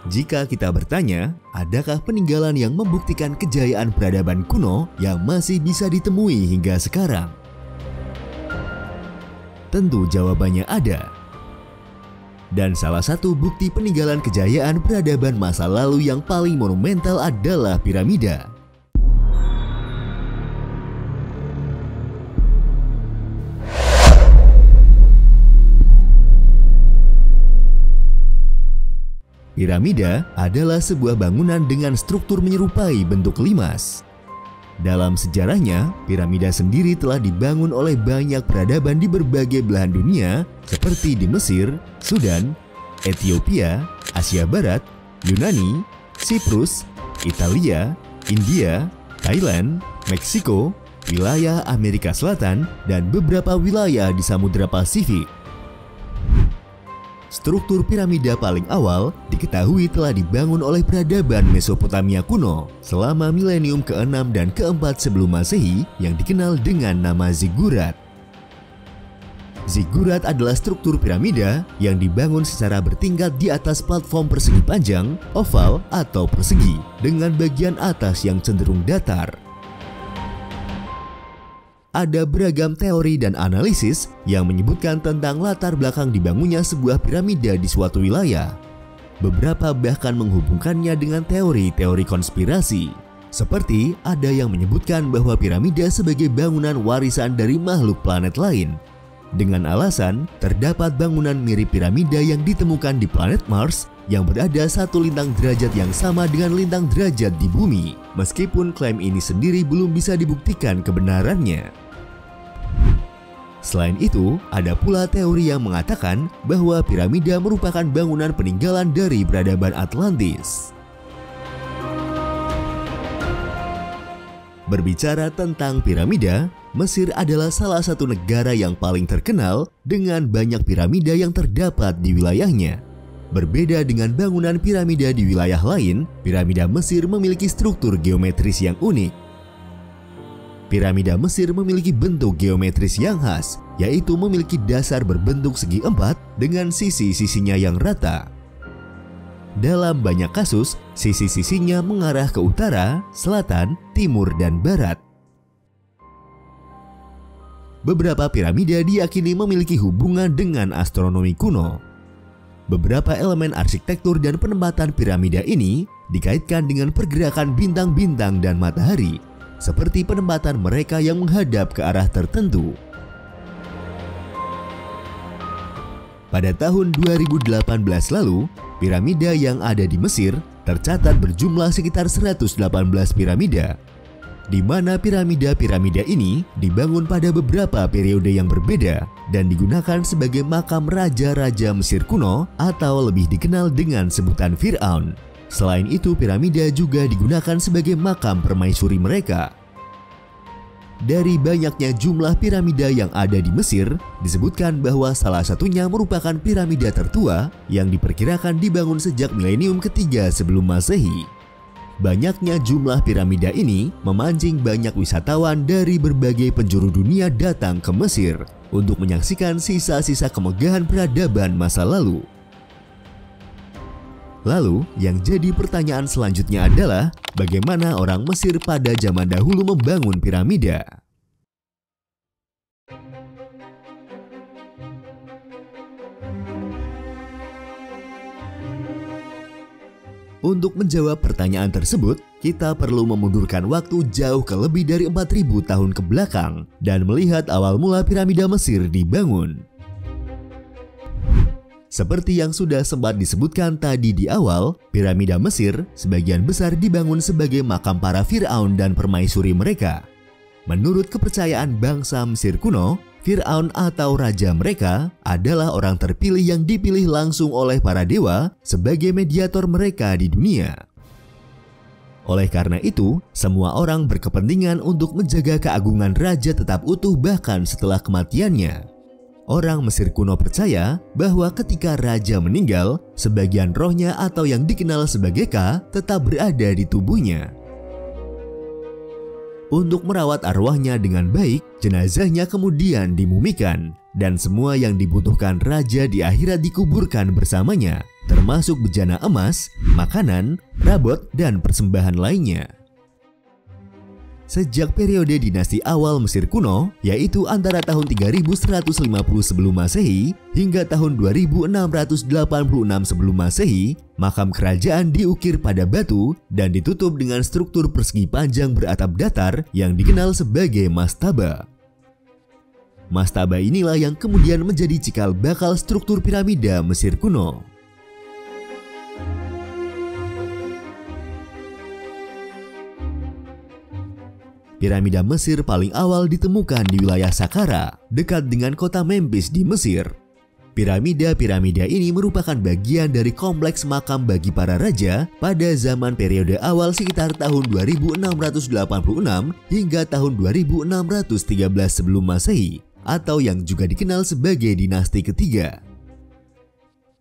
Jika kita bertanya, adakah peninggalan yang membuktikan kejayaan peradaban kuno yang masih bisa ditemui hingga sekarang? Tentu jawabannya ada. Dan salah satu bukti peninggalan kejayaan peradaban masa lalu yang paling monumental adalah piramida. Piramida adalah sebuah bangunan dengan struktur menyerupai bentuk limas. Dalam sejarahnya, piramida sendiri telah dibangun oleh banyak peradaban di berbagai belahan dunia seperti di Mesir, Sudan, Ethiopia, Asia Barat, Yunani, Siprus, Italia, India, Thailand, Meksiko, wilayah Amerika Selatan, dan beberapa wilayah di Samudra Pasifik. Struktur piramida paling awal diketahui telah dibangun oleh peradaban Mesopotamia kuno selama milenium ke-6 dan ke-4 sebelum Masehi yang dikenal dengan nama zigurat. Zigurat adalah struktur piramida yang dibangun secara bertingkat di atas platform persegi panjang, oval, atau persegi dengan bagian atas yang cenderung datar. Ada beragam teori dan analisis yang menyebutkan tentang latar belakang dibangunnya sebuah piramida di suatu wilayah. Beberapa bahkan menghubungkannya dengan teori-teori konspirasi. Seperti ada yang menyebutkan bahwa piramida sebagai bangunan warisan dari makhluk planet lain. Dengan alasan terdapat bangunan mirip piramida yang ditemukan di planet Mars yang berada satu lintang derajat yang sama dengan lintang derajat di bumi. Meskipun klaim ini sendiri belum bisa dibuktikan kebenarannya. Selain itu, ada pula teori yang mengatakan bahwa piramida merupakan bangunan peninggalan dari peradaban Atlantis. Berbicara tentang piramida, Mesir adalah salah satu negara yang paling terkenal dengan banyak piramida yang terdapat di wilayahnya. Berbeda dengan bangunan piramida di wilayah lain, piramida Mesir memiliki struktur geometris yang unik. Piramida Mesir memiliki bentuk geometris yang khas, yaitu memiliki dasar berbentuk segi empat dengan sisi-sisinya yang rata. Dalam banyak kasus, sisi-sisinya mengarah ke utara, selatan, timur, dan barat. Beberapa piramida diyakini memiliki hubungan dengan astronomi kuno. Beberapa elemen arsitektur dan penempatan piramida ini dikaitkan dengan pergerakan bintang-bintang dan matahari, seperti penempatan mereka yang menghadap ke arah tertentu. Pada tahun 2018 lalu, piramida yang ada di Mesir tercatat berjumlah sekitar 118 piramida, di mana piramida-piramida ini dibangun pada beberapa periode yang berbeda dan digunakan sebagai makam raja-raja Mesir kuno atau lebih dikenal dengan sebutan Fir'aun. Selain itu, piramida juga digunakan sebagai makam permaisuri mereka. Dari banyaknya jumlah piramida yang ada di Mesir, disebutkan bahwa salah satunya merupakan piramida tertua yang diperkirakan dibangun sejak milenium ketiga sebelum Masehi. Banyaknya jumlah piramida ini memancing banyak wisatawan dari berbagai penjuru dunia datang ke Mesir untuk menyaksikan sisa-sisa kemegahan peradaban masa lalu. Lalu, yang jadi pertanyaan selanjutnya adalah bagaimana orang Mesir pada zaman dahulu membangun piramida? Untuk menjawab pertanyaan tersebut, kita perlu memundurkan waktu jauh ke lebih dari 4.000 tahun ke belakang dan melihat awal mula piramida Mesir dibangun. Seperti yang sudah sempat disebutkan tadi di awal, piramida Mesir sebagian besar dibangun sebagai makam para Fir'aun dan permaisuri mereka. Menurut kepercayaan bangsa Mesir kuno, Fir'aun atau raja mereka adalah orang terpilih yang dipilih langsung oleh para dewa sebagai mediator mereka di dunia. Oleh karena itu, semua orang berkepentingan untuk menjaga keagungan raja tetap utuh bahkan setelah kematiannya. Orang Mesir kuno percaya bahwa ketika raja meninggal, sebagian rohnya atau yang dikenal sebagai Ka tetap berada di tubuhnya. Untuk merawat arwahnya dengan baik, jenazahnya kemudian dimumikan, dan semua yang dibutuhkan raja di akhirat dikuburkan bersamanya. termasuk bejana emas, makanan, rabot, dan persembahan lainnya. Sejak periode dinasti awal Mesir kuno, yaitu antara tahun 3150 sebelum Masehi hingga tahun 2686 sebelum Masehi, makam kerajaan diukir pada batu dan ditutup dengan struktur persegi panjang beratap datar yang dikenal sebagai mastaba. Mastaba inilah yang kemudian menjadi cikal bakal struktur piramida Mesir kuno. Piramida Mesir paling awal ditemukan di wilayah Saqqara, dekat dengan kota Memphis di Mesir. Piramida-piramida ini merupakan bagian dari kompleks makam bagi para raja pada zaman periode awal sekitar tahun 2686 hingga tahun 2613 sebelum Masehi, atau yang juga dikenal sebagai dinasti ketiga.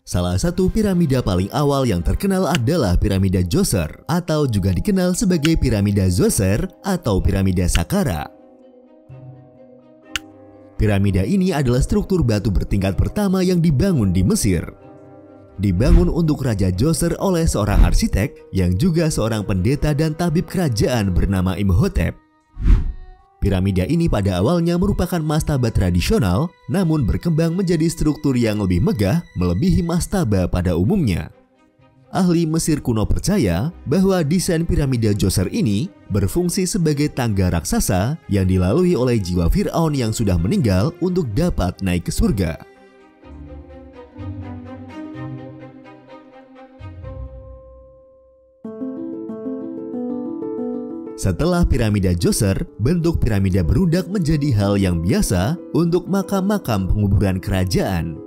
Salah satu piramida paling awal yang terkenal adalah piramida Djoser, atau juga dikenal sebagai piramida Zoser atau piramida Saqqara. Piramida ini adalah struktur batu bertingkat pertama yang dibangun di Mesir. Dibangun untuk Raja Djoser oleh seorang arsitek yang juga seorang pendeta dan tabib kerajaan bernama Imhotep. Piramida ini pada awalnya merupakan mastaba tradisional, namun berkembang menjadi struktur yang lebih megah melebihi mastaba pada umumnya. Ahli Mesir kuno percaya bahwa desain piramida Djoser ini berfungsi sebagai tangga raksasa yang dilalui oleh jiwa Fir'aun yang sudah meninggal untuk dapat naik ke surga. Setelah piramida Djoser, bentuk piramida berundak menjadi hal yang biasa untuk makam-makam penguburan kerajaan.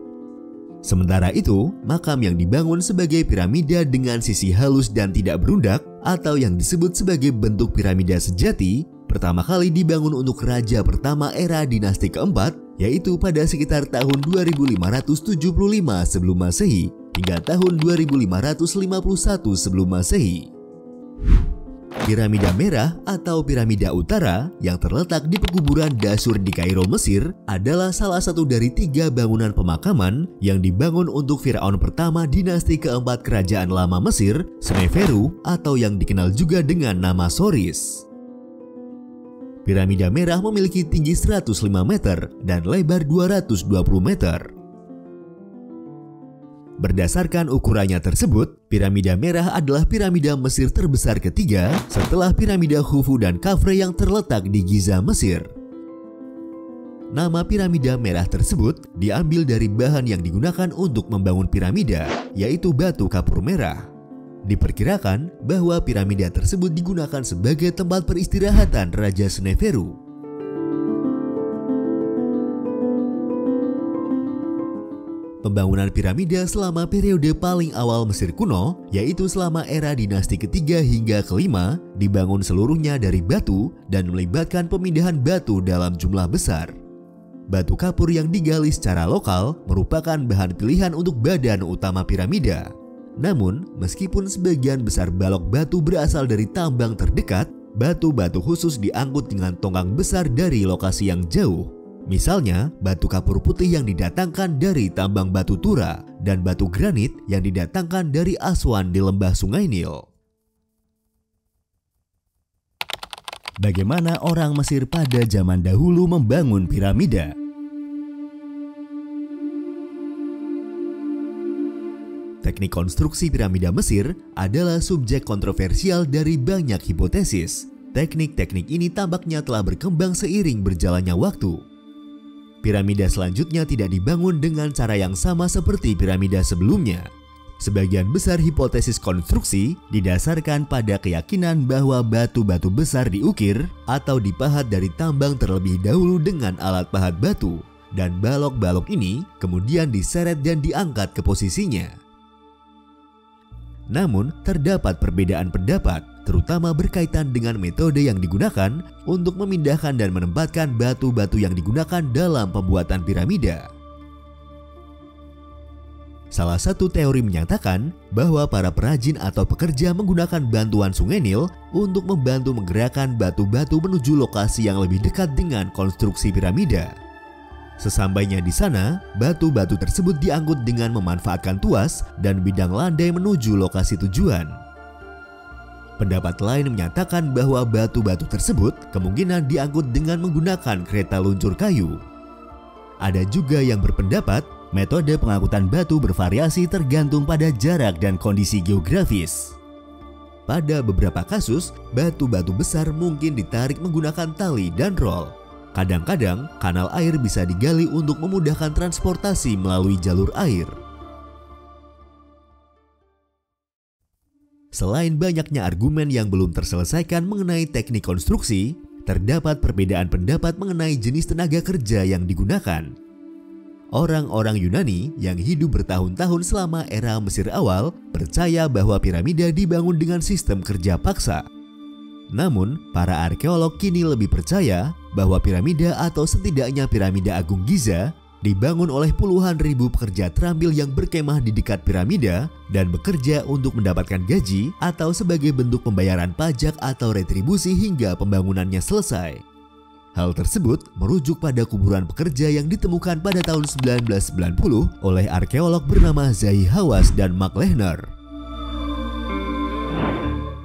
Sementara itu, makam yang dibangun sebagai piramida dengan sisi halus dan tidak berundak, atau yang disebut sebagai bentuk piramida sejati, pertama kali dibangun untuk raja pertama era dinasti keempat, yaitu pada sekitar tahun 2575 sebelum Masehi hingga tahun 2551 sebelum Masehi. Piramida Merah atau Piramida Utara yang terletak di pekuburan Dashur di Kairo, Mesir adalah salah satu dari 3 bangunan pemakaman yang dibangun untuk Firaun pertama dinasti keempat kerajaan lama Mesir, Seneferu, atau yang dikenal juga dengan nama Soris. Piramida Merah memiliki tinggi 105 meter dan lebar 220 meter. Berdasarkan ukurannya tersebut, piramida merah adalah piramida Mesir terbesar ketiga setelah piramida Khufu dan Khafre yang terletak di Giza, Mesir. Nama piramida merah tersebut diambil dari bahan yang digunakan untuk membangun piramida, yaitu batu kapur merah. Diperkirakan bahwa piramida tersebut digunakan sebagai tempat peristirahatan Raja Seneferu. Pembangunan piramida selama periode paling awal Mesir kuno, yaitu selama era dinasti ketiga hingga kelima, dibangun seluruhnya dari batu dan melibatkan pemindahan batu dalam jumlah besar. Batu kapur yang digali secara lokal merupakan bahan pilihan untuk badan utama piramida. Namun, meskipun sebagian besar balok batu berasal dari tambang terdekat, batu-batu khusus diangkut dengan tongkang besar dari lokasi yang jauh. Misalnya, batu kapur putih yang didatangkan dari tambang batu tura dan batu granit yang didatangkan dari Aswan di lembah Sungai Nil. Bagaimana orang Mesir pada zaman dahulu membangun piramida? Teknik konstruksi piramida Mesir adalah subjek kontroversial dari banyak hipotesis. Teknik-teknik ini tampaknya telah berkembang seiring berjalannya waktu. Piramida selanjutnya tidak dibangun dengan cara yang sama seperti piramida sebelumnya. Sebagian besar hipotesis konstruksi didasarkan pada keyakinan bahwa batu-batu besar diukir atau dipahat dari tambang terlebih dahulu dengan alat pahat batu, dan balok-balok ini kemudian diseret dan diangkat ke posisinya. Namun, terdapat perbedaan pendapat, terutama berkaitan dengan metode yang digunakan untuk memindahkan dan menempatkan batu-batu yang digunakan dalam pembuatan piramida. Salah satu teori menyatakan bahwa para perajin atau pekerja menggunakan bantuan Sungai Nil untuk membantu menggerakkan batu-batu menuju lokasi yang lebih dekat dengan konstruksi piramida. Sesampainya di sana, batu-batu tersebut diangkut dengan memanfaatkan tuas dan bidang landai menuju lokasi tujuan. Pendapat lain menyatakan bahwa batu-batu tersebut kemungkinan diangkut dengan menggunakan kereta luncur kayu. Ada juga yang berpendapat metode pengangkutan batu bervariasi tergantung pada jarak dan kondisi geografis. Pada beberapa kasus, batu-batu besar mungkin ditarik menggunakan tali dan rol. Kadang-kadang, kanal air bisa digali untuk memudahkan transportasi melalui jalur air. Selain banyaknya argumen yang belum terselesaikan mengenai teknik konstruksi, terdapat perbedaan pendapat mengenai jenis tenaga kerja yang digunakan. Orang-orang Yunani yang hidup bertahun-tahun selama era Mesir awal percaya bahwa piramida dibangun dengan sistem kerja paksa. Namun, para arkeolog kini lebih percaya bahwa piramida atau setidaknya piramida Agung Giza dibangun oleh puluhan ribu pekerja terampil yang berkemah di dekat piramida dan bekerja untuk mendapatkan gaji atau sebagai bentuk pembayaran pajak atau retribusi hingga pembangunannya selesai. Hal tersebut merujuk pada kuburan pekerja yang ditemukan pada tahun 1990 oleh arkeolog bernama Zahi Hawass dan Mark Lehner.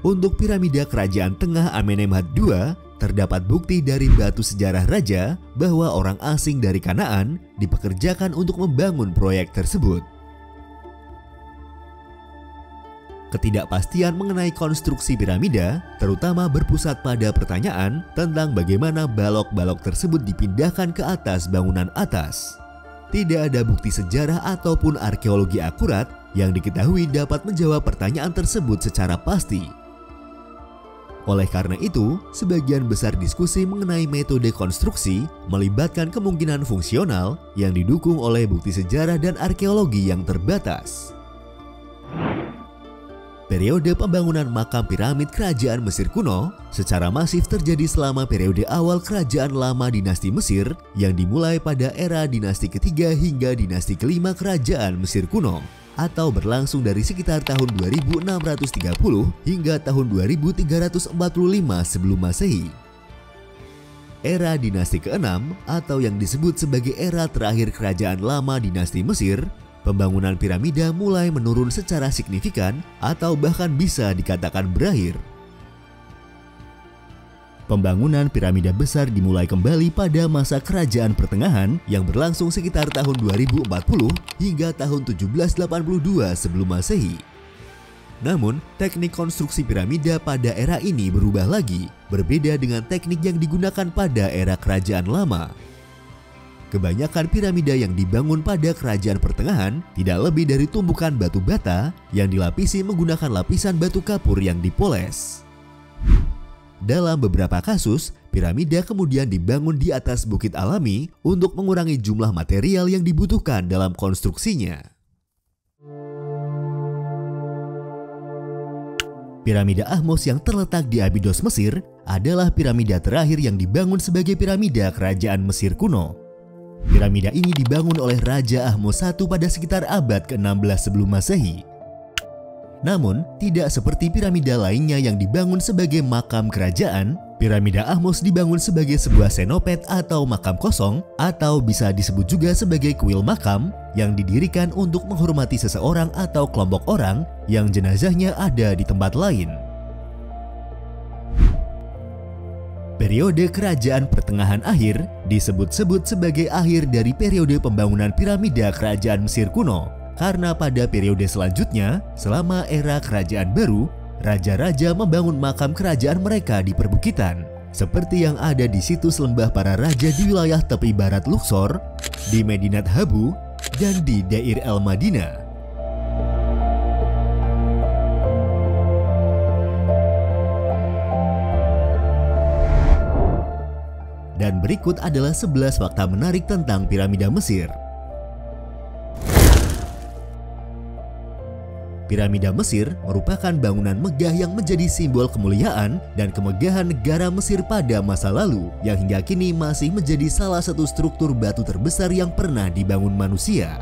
Untuk piramida kerajaan tengah Amenemhat II, terdapat bukti dari batu sejarah raja bahwa orang asing dari Kanaan dipekerjakan untuk membangun proyek tersebut. Ketidakpastian mengenai konstruksi piramida terutama berpusat pada pertanyaan tentang bagaimana balok-balok tersebut dipindahkan ke atas bangunan atas. Tidak ada bukti sejarah ataupun arkeologi akurat yang diketahui dapat menjawab pertanyaan tersebut secara pasti. Oleh karena itu, sebagian besar diskusi mengenai metode konstruksi melibatkan kemungkinan fungsional yang didukung oleh bukti sejarah dan arkeologi yang terbatas. Periode pembangunan makam piramid kerajaan Mesir kuno secara masif terjadi selama periode awal kerajaan lama dinasti Mesir yang dimulai pada era dinasti ketiga hingga dinasti kelima kerajaan Mesir kuno, atau berlangsung dari sekitar tahun 2630 hingga tahun 2345 sebelum Masehi. Era dinasti ke-6 atau yang disebut sebagai era terakhir kerajaan lama dinasti Mesir, pembangunan piramida mulai menurun secara signifikan atau bahkan bisa dikatakan berakhir. Pembangunan piramida besar dimulai kembali pada masa kerajaan pertengahan yang berlangsung sekitar tahun 2040 hingga tahun 1782 sebelum Masehi. Namun, teknik konstruksi piramida pada era ini berubah lagi, berbeda dengan teknik yang digunakan pada era kerajaan lama. Kebanyakan piramida yang dibangun pada kerajaan pertengahan tidak lebih dari tumpukan batu bata yang dilapisi menggunakan lapisan batu kapur yang dipoles. Dalam beberapa kasus, piramida kemudian dibangun di atas bukit alami untuk mengurangi jumlah material yang dibutuhkan dalam konstruksinya. Piramida Ahmose yang terletak di Abydos, Mesir adalah piramida terakhir yang dibangun sebagai piramida kerajaan Mesir kuno. Piramida ini dibangun oleh Raja Ahmose I pada sekitar abad ke-16 sebelum Masehi. Namun, tidak seperti piramida lainnya yang dibangun sebagai makam kerajaan, piramida Ahmose dibangun sebagai sebuah senopet atau makam kosong, atau bisa disebut juga sebagai kuil makam yang didirikan untuk menghormati seseorang atau kelompok orang yang jenazahnya ada di tempat lain. Periode kerajaan pertengahan akhir disebut-sebut sebagai akhir dari periode pembangunan piramida kerajaan Mesir kuno, karena pada periode selanjutnya, selama era kerajaan baru, raja-raja membangun makam kerajaan mereka di perbukitan, seperti yang ada di situs lembah para raja di wilayah tepi barat Luxor, di Medinat Habu, dan di Deir el-Madinah. Dan berikut adalah 11 fakta menarik tentang piramida Mesir. Piramida Mesir merupakan bangunan megah yang menjadi simbol kemuliaan dan kemegahan negara Mesir pada masa lalu, yang hingga kini masih menjadi salah satu struktur batu terbesar yang pernah dibangun manusia.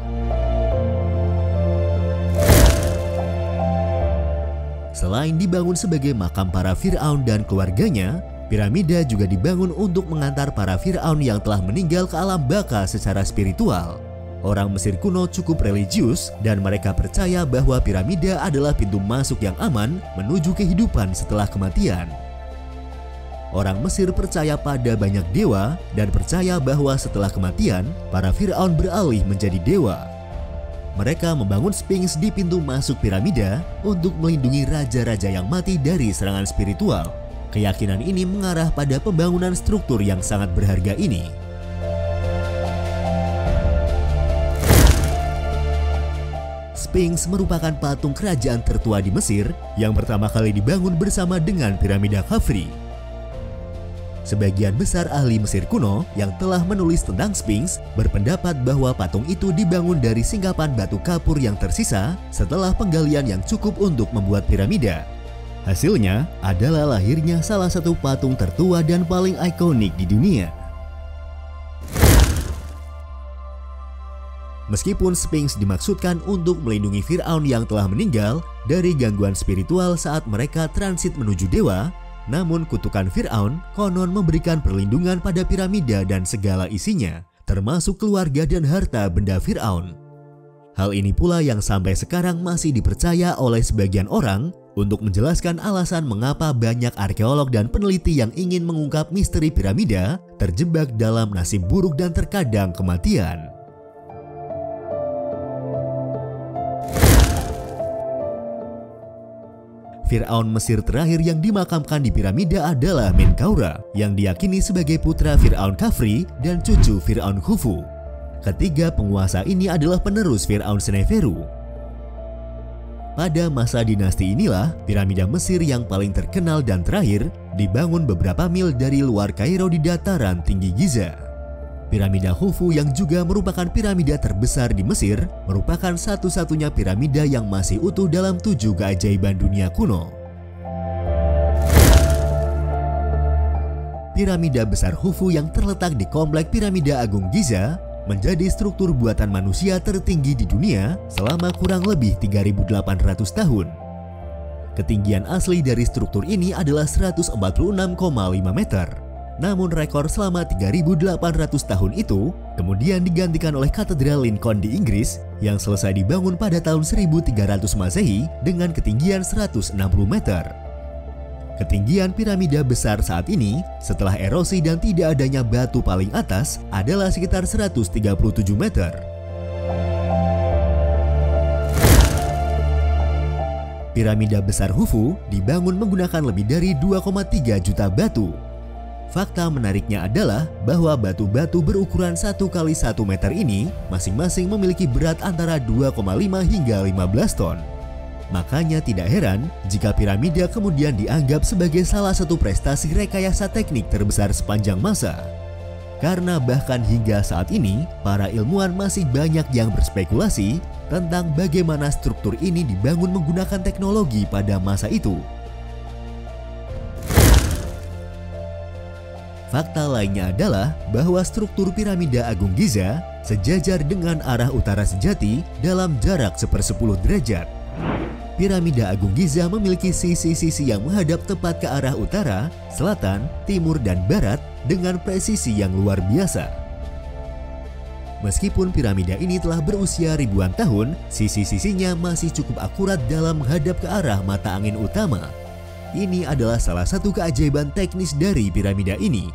Selain dibangun sebagai makam para Fir'aun dan keluarganya, Piramida juga dibangun untuk mengantar para Firaun yang telah meninggal ke alam baka secara spiritual. Orang Mesir kuno cukup religius dan mereka percaya bahwa piramida adalah pintu masuk yang aman menuju kehidupan setelah kematian. Orang Mesir percaya pada banyak dewa dan percaya bahwa setelah kematian, para Firaun beralih menjadi dewa. Mereka membangun Sphinx di pintu masuk piramida untuk melindungi raja-raja yang mati dari serangan spiritual. Keyakinan ini mengarah pada pembangunan struktur yang sangat berharga ini. Sphinx merupakan patung kerajaan tertua di Mesir yang pertama kali dibangun bersama dengan piramida Khafre. Sebagian besar ahli Mesir kuno yang telah menulis tentang Sphinx berpendapat bahwa patung itu dibangun dari singkapan batu kapur yang tersisa setelah penggalian yang cukup untuk membuat piramida. Hasilnya adalah lahirnya salah satu patung tertua dan paling ikonik di dunia. Meskipun Sphinx dimaksudkan untuk melindungi Firaun yang telah meninggal dari gangguan spiritual saat mereka transit menuju dewa, namun kutukan Firaun konon memberikan perlindungan pada piramida dan segala isinya, termasuk keluarga dan harta benda Firaun. Hal ini pula yang sampai sekarang masih dipercaya oleh sebagian orang untuk menjelaskan alasan mengapa banyak arkeolog dan peneliti yang ingin mengungkap misteri piramida terjebak dalam nasib buruk dan terkadang kematian. Firaun Mesir terakhir yang dimakamkan di piramida adalah Menkaura, yang diyakini sebagai putra Firaun Khafre dan cucu Firaun Khufu. Ketiga penguasa ini adalah penerus Firaun Seneferu. Pada masa dinasti inilah, piramida Mesir yang paling terkenal dan terakhir dibangun beberapa mil dari luar Kairo di dataran tinggi Giza. Piramida Khufu yang juga merupakan piramida terbesar di Mesir, merupakan satu-satunya piramida yang masih utuh dalam 7 keajaiban dunia kuno. Piramida besar Khufu yang terletak di komplek Piramida Agung Giza menjadi struktur buatan manusia tertinggi di dunia selama kurang lebih 3.800 tahun. Ketinggian asli dari struktur ini adalah 146,5 meter. Namun rekor selama 3.800 tahun itu kemudian digantikan oleh Katedral Lincoln di Inggris yang selesai dibangun pada tahun 1300 Masehi dengan ketinggian 160 meter. Ketinggian piramida besar saat ini setelah erosi dan tidak adanya batu paling atas adalah sekitar 137 meter. Piramida besar Khufu dibangun menggunakan lebih dari 2,3 juta batu. Fakta menariknya adalah bahwa batu-batu berukuran 1 kali 1 meter ini masing-masing memiliki berat antara 2,5 hingga 15 ton. Makanya tidak heran jika piramida kemudian dianggap sebagai salah satu prestasi rekayasa teknik terbesar sepanjang masa. Karena bahkan hingga saat ini, para ilmuwan masih banyak yang berspekulasi tentang bagaimana struktur ini dibangun menggunakan teknologi pada masa itu. Fakta lainnya adalah bahwa struktur piramida Agung Giza sejajar dengan arah utara sejati dalam jarak 1/10 derajat. Piramida Agung Giza memiliki sisi-sisi yang menghadap tepat ke arah utara, selatan, timur, dan barat dengan presisi yang luar biasa. Meskipun piramida ini telah berusia ribuan tahun, sisi-sisinya masih cukup akurat dalam menghadap ke arah mata angin utama. Ini adalah salah satu keajaiban teknis dari piramida ini,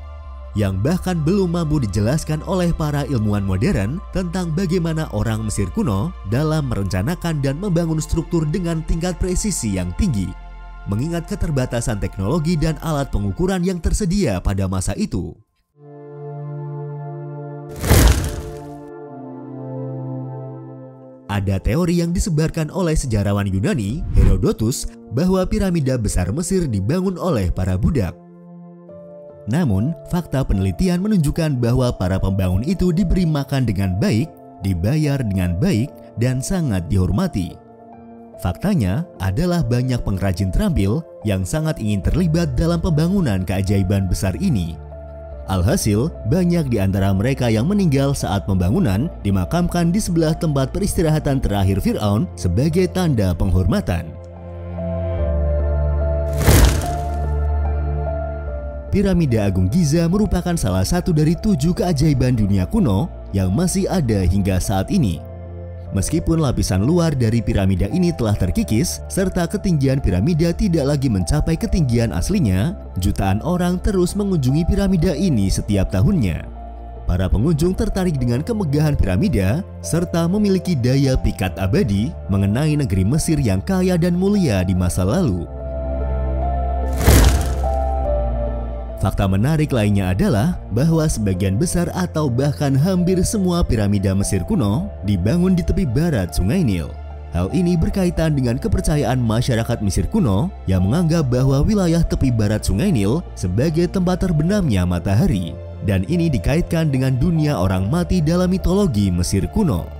yang bahkan belum mampu dijelaskan oleh para ilmuwan modern tentang bagaimana orang Mesir kuno dalam merencanakan dan membangun struktur dengan tingkat presisi yang tinggi, mengingat keterbatasan teknologi dan alat pengukuran yang tersedia pada masa itu. Ada teori yang disebarkan oleh sejarawan Yunani, Herodotus, bahwa piramida besar Mesir dibangun oleh para budak. Namun, fakta penelitian menunjukkan bahwa para pembangun itu diberi makan dengan baik, dibayar dengan baik, dan sangat dihormati. Faktanya adalah banyak pengrajin terampil yang sangat ingin terlibat dalam pembangunan keajaiban besar ini. Alhasil, banyak di antara mereka yang meninggal saat pembangunan dimakamkan di sebelah tempat peristirahatan terakhir Firaun sebagai tanda penghormatan. Piramida Agung Giza merupakan salah satu dari 7 keajaiban dunia kuno yang masih ada hingga saat ini. Meskipun lapisan luar dari piramida ini telah terkikis, serta ketinggian piramida tidak lagi mencapai ketinggian aslinya, jutaan orang terus mengunjungi piramida ini setiap tahunnya. Para pengunjung tertarik dengan kemegahan piramida, serta memiliki daya pikat abadi mengenai negeri Mesir yang kaya dan mulia di masa lalu. Fakta menarik lainnya adalah bahwa sebagian besar atau bahkan hampir semua piramida Mesir kuno dibangun di tepi barat Sungai Nil. Hal ini berkaitan dengan kepercayaan masyarakat Mesir kuno yang menganggap bahwa wilayah tepi barat Sungai Nil sebagai tempat terbenamnya matahari. Dan ini dikaitkan dengan dunia orang mati dalam mitologi Mesir kuno.